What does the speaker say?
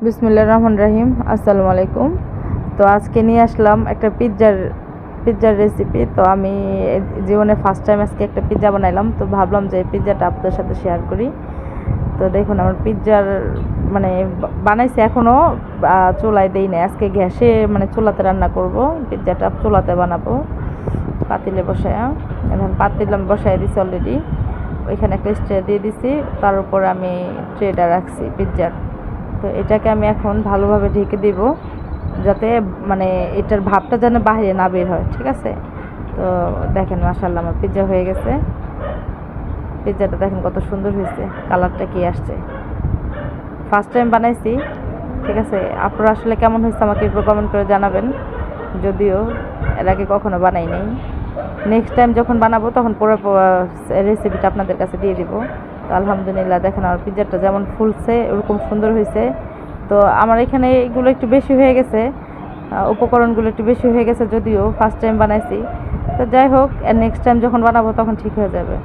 বিসমিল্লাহির রহমানির রহিম। আসসালামু আলাইকুম। তো আজকে নিয়ে আসলাম একটা পিৎজার রেসিপি। তো আমি জীবনে ফার্স্ট টাইম আজকে একটা পিৎজা বানাইলাম। তো ভাবলাম যে পিৎজাটা আপনাদের সাথে শেয়ার করি। তো দেখুন আমার পিৎজার মানে বানাইছি, এখনও চুলায় দেই না। আজকে গ্যাসে মানে চুলাতে রান্না করব, পিৎজাটা চুলাতে বানাবো। পাতিলে বসায়, এখন পাতিল আমি বসাই দিছি অলরেডি। ওইখানে একটা স্ট্রে দিয়ে দিছি, তার উপর আমি ট্রেটা রাখছি পিৎজার। তো এটাকে আমি এখন ভালোভাবে ঢেকে দিব, যাতে মানে এটার ভাবটা যেন বাইরে না বের হয়, ঠিক আছে? তো দেখেন মাশাআল্লাহ আমার পিৎজা হয়ে গেছে। পিৎজাটা দেখেন কত সুন্দর হয়েছে, কালারটা কি আসছে। ফার্স্ট টাইম বানাইছি, ঠিক আছে? আপনারা আসলে কেমন হয়েছে আমাকে একটু কমেন্ট করে জানাবেন। যদিও এর আগে কখনো বানাই নাই, নেক্সট টাইম যখন বানাবো তখন পুরো রেসিপিটা আপনাদের কাছে দিয়ে দিব। তো আলহামদুলিল্লাহ দেখেন আমার পিৎজাটা যেমন ফুলছে ওরকম সুন্দর হয়েছে। তো আমার এখানে এগুলো একটু বেশি হয়ে গেছে, উপকরণগুলো একটু বেশি হয়ে গেছে, যদিও ফার্স্ট টাইম বানাইছি। তো যাই হোক, নেক্সট টাইম যখন বানাবো তখন ঠিক হয়ে যাবে।